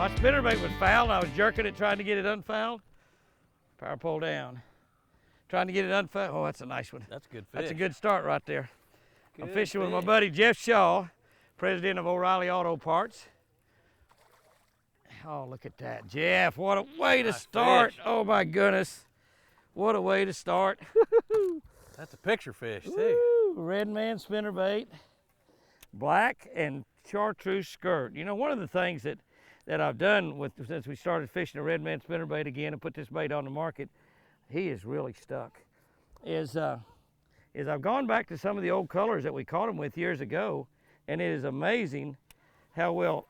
My spinnerbait was fouled. I was jerking it, trying to get it unfouled. Power pole down. Trying to get it unfouled. Oh, that's a nice one. That's a good fish. That's a good start right there. Good I'm fishing with my fish. buddy Jeff Shaw, president of O'Reilly Auto Parts. Oh, look at that. Jeff, what a way to start. Fish. Oh, my goodness. What a way to start. That's a picture fish, too. Woo, Redman spinnerbait, black and chartreuse skirt. You know, one of the things that I've done since we started fishing a Redman spinnerbait again and put this bait on the market, he is really stuck, is I've gone back to some of the old colors that we caught him with years ago, and it is amazing how well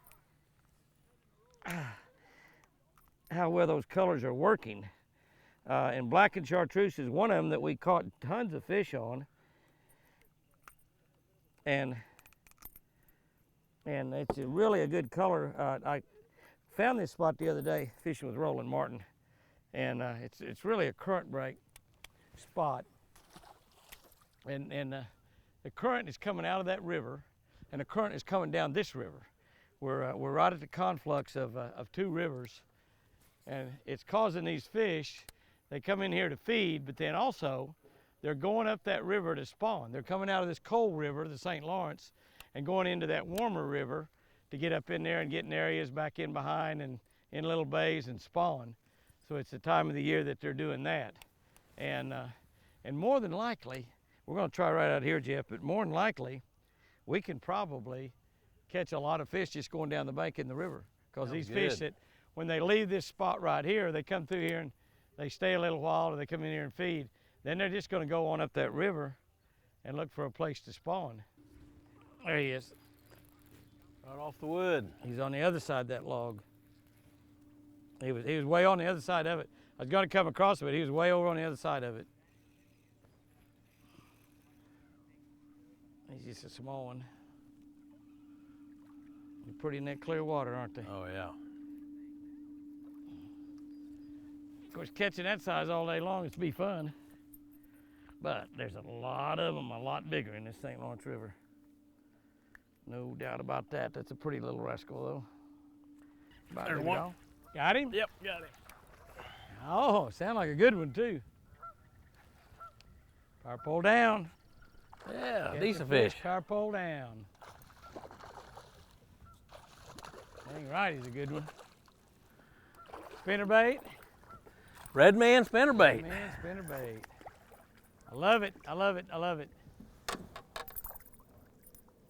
those colors are working. And black and chartreuse is one of them that we caught tons of fish on. And it's really a good color. I found this spot the other day fishing with Roland Martin, and it's really a current break spot. And the current is coming out of that river, and the current is coming down this river. We're right at the conflux of two rivers, and it's causing these fish. They come in here to feed, but then also they're going up that river to spawn. They're coming out of this cold river, the St. Lawrence, and going into that warmer river to get up in there and get in areas back in behind and in little bays and spawn. So it's the time of the year that they're doing that. And more than likely, we're going to try right out here, Jeff, but more than likely, we can probably catch a lot of fish just going down the bank in the river. Because these fish that, when they leave this spot right here, they come through here and they stay a little while, or they come in here and feed. Then they're just going to go on up that river and look for a place to spawn. There he is. Right off the wood. He's on the other side of that log. He was way on the other side of it. I was going to come across it, but he was way over on the other side of it. He's just a small one. They're pretty in that clear water, aren't they? Oh, yeah. Of course, catching that size all day long is to be fun. But there's a lot of them, a lot bigger in this St. Lawrence River. No doubt about that. That's a pretty little rascal, though. There's one. Got him? Yep, got him. Oh, sound like a good one, too. Power pole down. Yeah, decent fish. Power pole down. Dang right, he's a good one. Spinnerbait. Redman spinnerbait. Redman spinnerbait. I love it, I love it, I love it.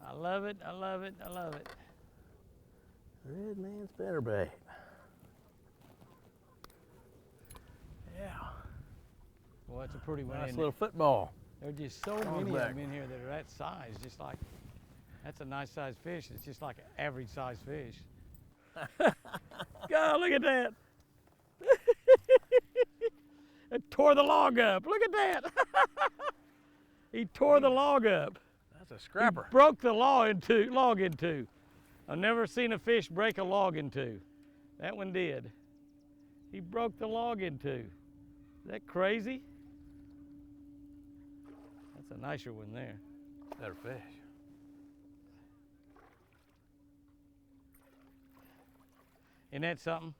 I love it, I love it, I love it. Redman spinnerbait. Yeah. Well, that's a pretty one. Nice little football. There are just so many of them in here that are that size. Just like, that's a nice sized fish. It's just like an average sized fish. God, look at that. It tore the log up. Look at that. He tore the log up. That's a scrapper. He broke the log in two. I've never seen a fish break a log in two. That one did. He broke the log in two. Is that crazy? That's a nicer one there. Better fish. Isn't that something?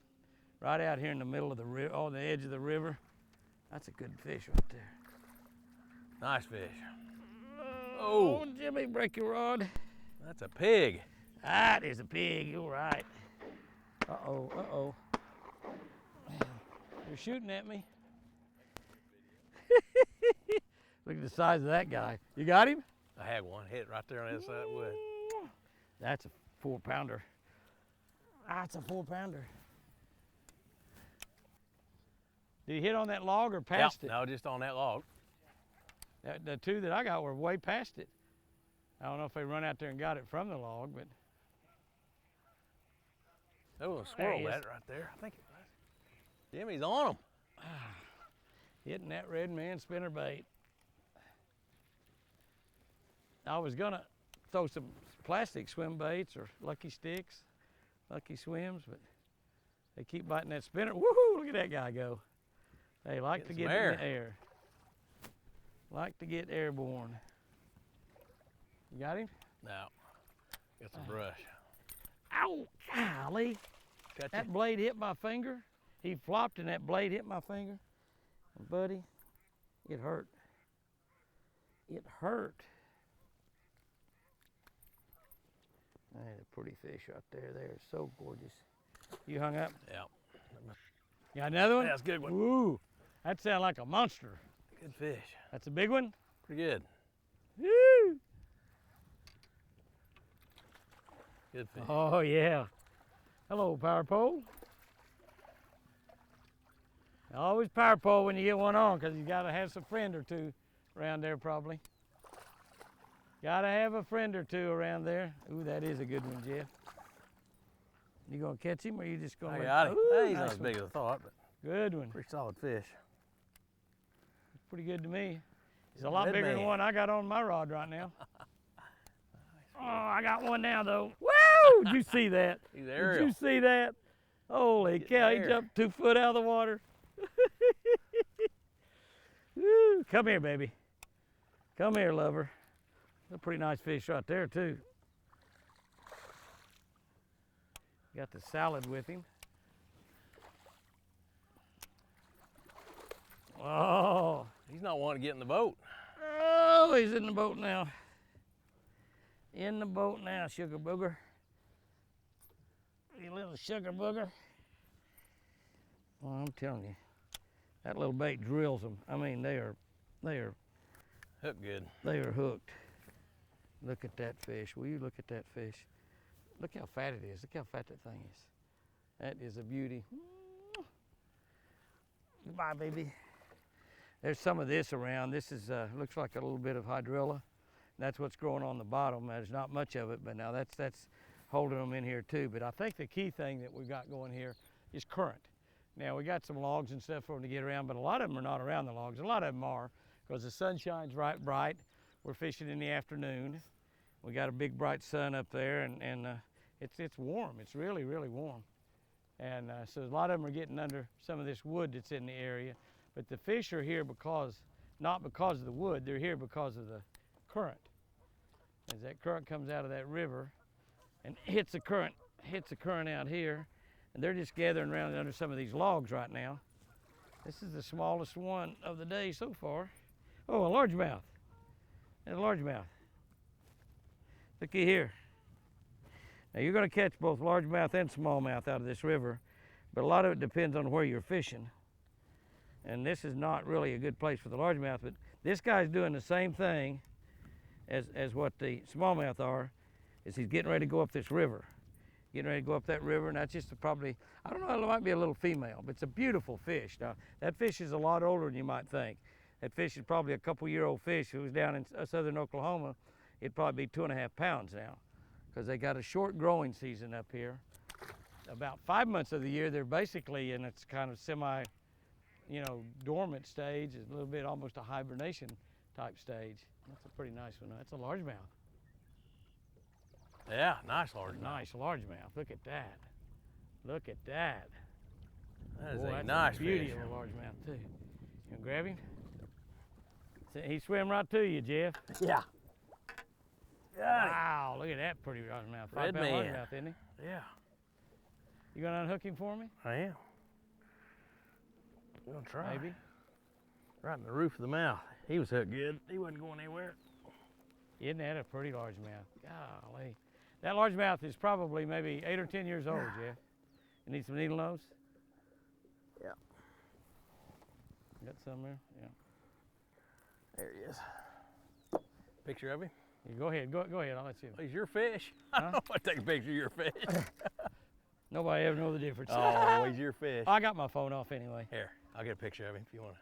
Right out here in the middle of the river, on the edge of the river. That's a good fish right there. Nice fish. Oh, Jimmy, break your rod. That's a pig. That is a pig, you're right. Uh-oh, uh-oh. You're shooting at me. Look at the size of that guy. You got him? I had one hit right there on the other side of the wood. That's a 4-pounder. That's a 4-pounder. Did he hit on that log or past it? No, just on that log. The two that I got were way past it. I don't know if they run out there and got it from the log, but. There was a squirrel at it right there. I think it was. Jimmy's on him. Hitting that Redman spinnerbait. I was gonna throw some plastic swim baits or lucky sticks, lucky swims, but they keep biting that spinner. Woohoo, look at that guy go. They like to get in the air. Like to get airborne. You got him? No. Got some brush. Ow, golly. Got That you. blade hit my finger. He flopped and that blade hit my finger. And buddy, it hurt. It hurt. That's a pretty fish right there. They're so gorgeous. You hung up? Yeah. You got another one? Yeah, that's a good one. Ooh, that sounds like a monster. Good fish. That's a big one? Pretty good. Woo! Good fish. Oh, yeah. Hello, power pole. Always power pole when you get one on, because you got to have some friend or two around there probably. Got to have a friend or two around there. Ooh, that is a good one, Jeff. You going to catch him, or you just going to... I got him. Ooh, Hey, he's nice not as big as I thought, but Good one. pretty solid fish. Pretty good to me. He's a lot bigger than Redman. one I got on my rod right now. Oh, I got one now, though. Woo! Did you see that? He's Did aerial. you see that? Holy Getting cow, he there. jumped 2 foot out of the water. Woo, come here, baby. Come here, lover. That's a pretty nice fish right there, too. Got the salad with him. Oh, He's not wanting to get in the boat. oh, he's in the boat now. In the boat now, sugar booger. You little sugar booger. Well, I'm telling you, that little bait drills them. I mean, they are Hook good. hooked. Look at that fish. Will you look at that fish? Look how fat it is. Look how fat that thing is. That is a beauty. Goodbye, baby. There's some of this around. This is looks like a little bit of hydrilla. That's what's growing on the bottom. There's not much of it, but now that's holding them in here too. But I think the key thing that we've got going here is current. Now we got some logs and stuff for them to get around, but a lot of them are not around the logs. A lot of them are, because the sun shines right bright. We're fishing in the afternoon. We got a big bright sun up there, and it's warm. It's really, really warm. And so a lot of them are getting under some of this wood that's in the area. But the fish are here not because of the wood, they're here because of the current. As that current comes out of that river and hits the current out here, and they're just gathering around under some of these logs right now. This is the smallest one of the day so far. Oh, a largemouth. And a largemouth. Looky here. Now you're going to catch both largemouth and smallmouth out of this river, but a lot of it depends on where you're fishing. And this is not really a good place for the largemouth, but this guy's doing the same thing as what the smallmouth are, is he's getting ready to go up this river. Getting ready to go up that river, and that's just probably, I don't know, it might be a little female, but it's a beautiful fish. Now, that fish is a lot older than you might think. That fish is probably a couple-year-old fish. If it was down in southern Oklahoma, it'd probably be 2.5 pounds now, because they got a short growing season up here. About 5 months of the year, they're basically in its kind of semi, dormant stage, a little bit almost a hibernation type stage. That's a pretty nice one. That's a largemouth. Yeah, nice large. Nice largemouth. Look at that. Look at that. That is Boy, a that's nice the beauty fish. of a largemouth too. You gonna grab him? He swam right to you, Jeff. Yeah. Got Wow, look at that pretty largemouth. 5-pound Redman. largemouth, isn't he? him. Yeah, You gonna unhook him for me? I am. I'm gonna try. Maybe. Right in the roof of the mouth. He was hooked good. He wasn't going anywhere. Isn't that a pretty largemouth? Golly. That largemouth is probably maybe 8 or 10 years old, Jeff. You need some needle nose? Yeah. Got some there? Yeah. There he is. Picture of him. You go ahead, go ahead, I'll let you. He's your fish. I Huh? don't want to take a picture of your fish. Nobody ever know the difference. Oh, he's your fish. I got my phone off anyway. Here, I'll get a picture of him if you want to.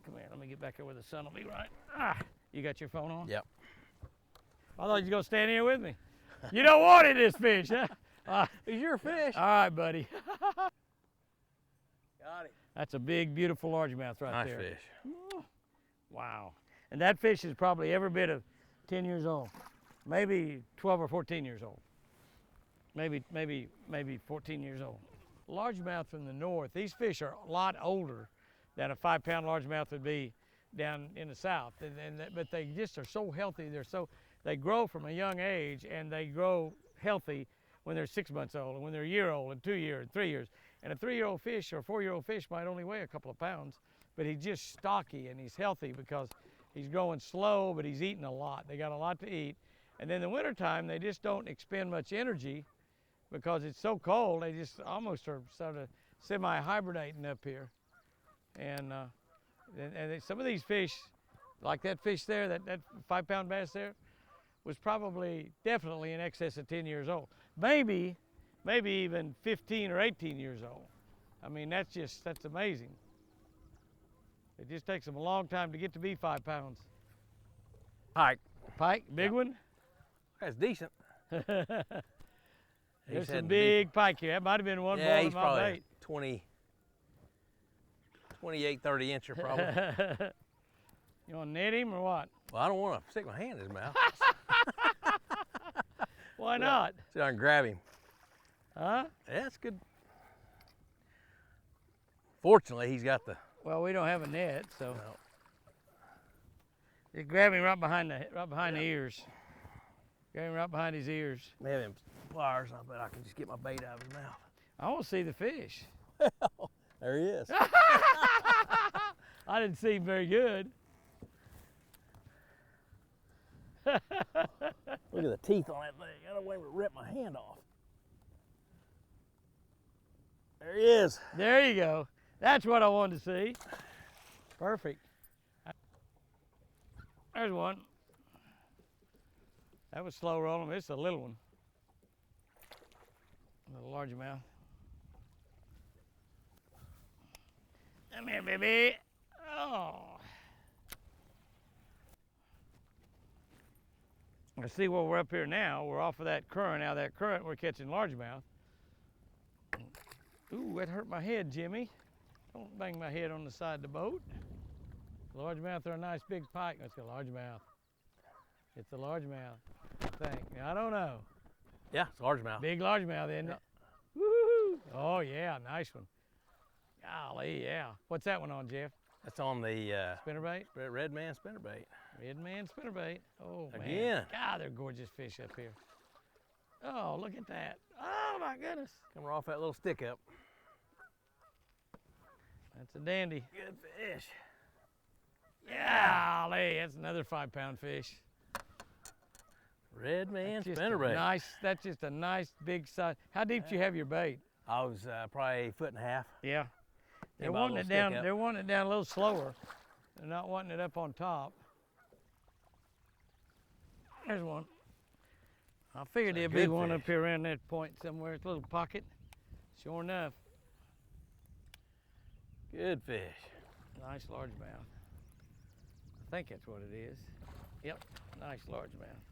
Come here, let me get back here where the sun will be right. Ah, you got your phone on? Yep. I thought you was gonna stand here with me. You don't want it, this fish, huh? He's your fish. All right, buddy. Got him. That's a big, beautiful largemouth right Nice there. fish. Wow. And that fish is probably every bit of 10 years old. Maybe 12 or 14 years old. Maybe 14 years old. Largemouth from the north, these fish are a lot older than a 5-pound largemouth would be down in the south. But they just are so healthy. They grow from a young age, and they grow healthy when they're 6 months old, and when they're a year old, and 2 years, and 3 years. And a 3-year-old fish or a 4-year-old fish might only weigh a couple of pounds, but he's just stocky and he's healthy because he's growing slow, but he's eating a lot. They got a lot to eat. And then in the wintertime, they just don't expend much energy because it's so cold. They just almost are sort of semi-hibernating up here. And some of these fish, like that fish there, that 5-pound bass there, was probably definitely in excess of 10 years old. Maybe even 15 or 18 years old. I mean, that's amazing. It just takes them a long time to get to be 5 pounds. Pike. Pike, big one? That's decent. There's some big pike here. That might have been one yeah, bowl he's in my probably bait. 28, 30 incher probably. You want to net him or what? Well, I don't want to stick my hand in his mouth. Why not? See if I can grab him. Huh? Yeah, that's good. Fortunately, he's got the... Well, we don't have a net, so. No. Just grab him right behind the ears. Grab him right behind his ears. May have him pliers, I bet I can just get my bait out of his mouth. I want to see the fish. There he is. I didn't see him very good. Look at the teeth on that thing. I don't want to rip my hand off. There he is. There you go. That's what I wanted to see. Perfect. There's one. That was slow rolling. It's a little one. A little largemouth. Come here, baby. Oh. I see where we're up here now. We're off of that current. Out of that current, we're catching largemouth. Ooh, that hurt my head, Jimmy. Don't bang my head on the side of the boat. Largemouth are a nice big pike. That's a largemouth. It's a largemouth, I think. I don't know. Yeah, it's a largemouth. Big largemouth, isn't it? Woo-hoo! Oh, yeah, nice one. Golly, yeah. What's that one on, Jeff? That's on the Spinnerbait? Redman Spinnerbait. Redman Spinnerbait. Oh, man. Again. God, they're gorgeous fish up here. Oh, look at that. Oh, my goodness. Coming off that little stick up. That's a dandy. Good fish. Golly, that's another 5-pound fish. Redman Spinnerbait. Nice. That's just a nice big size. How deep do you have your bait? I was probably 1.5 feet. Yeah. They're About a wanting it little down. stick up. They're wanting it down a little slower. They're not wanting it up on top. There's one. I figured there'd be one up here around that point somewhere. It's a little pocket. Sure enough. Good fish. Nice largemouth. I think that's what it is. Yep. Nice largemouth.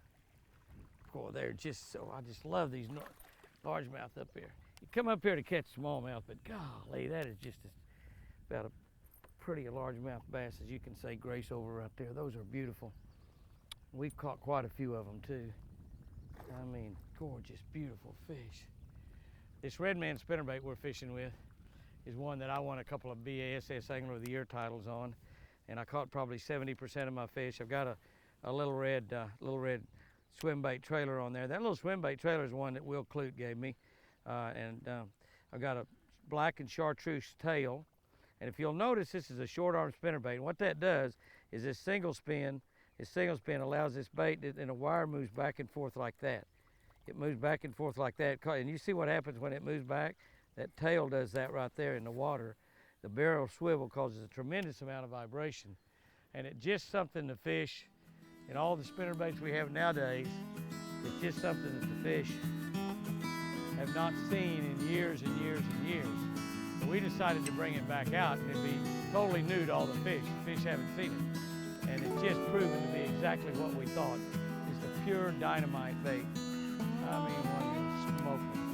Boy, they're just so. I just love these largemouth up here. You come up here to catch smallmouth, but golly, that is just about a pretty largemouth bass as you can say grace over right there. Those are beautiful. We've caught quite a few of them too. I mean, gorgeous, beautiful fish. This Redman spinnerbait we're fishing with is one that I won a couple of BASS Angler of the Year titles on, and I caught probably 70% of my fish. I've got a little red swim bait trailer on there. That little swim bait trailer is one that Will Clute gave me, and I've got a black and chartreuse tail. And if you'll notice, this is a short arm spinnerbait. And what that does is this single spin allows this bait, and the wire moves back and forth like that. It moves back and forth like that. And you see what happens when it moves back? That tail does that right there in the water. The barrel swivel causes a tremendous amount of vibration. And it's just something the fish, and all the spinnerbaits we have nowadays, it's just something that the fish have not seen in years and years and years. So we decided to bring it back out, and it'd be totally new to all the fish. The fish haven't seen it. And it's just proven to be exactly what we thought. It's the pure dynamite bait. I mean, one can smoke them.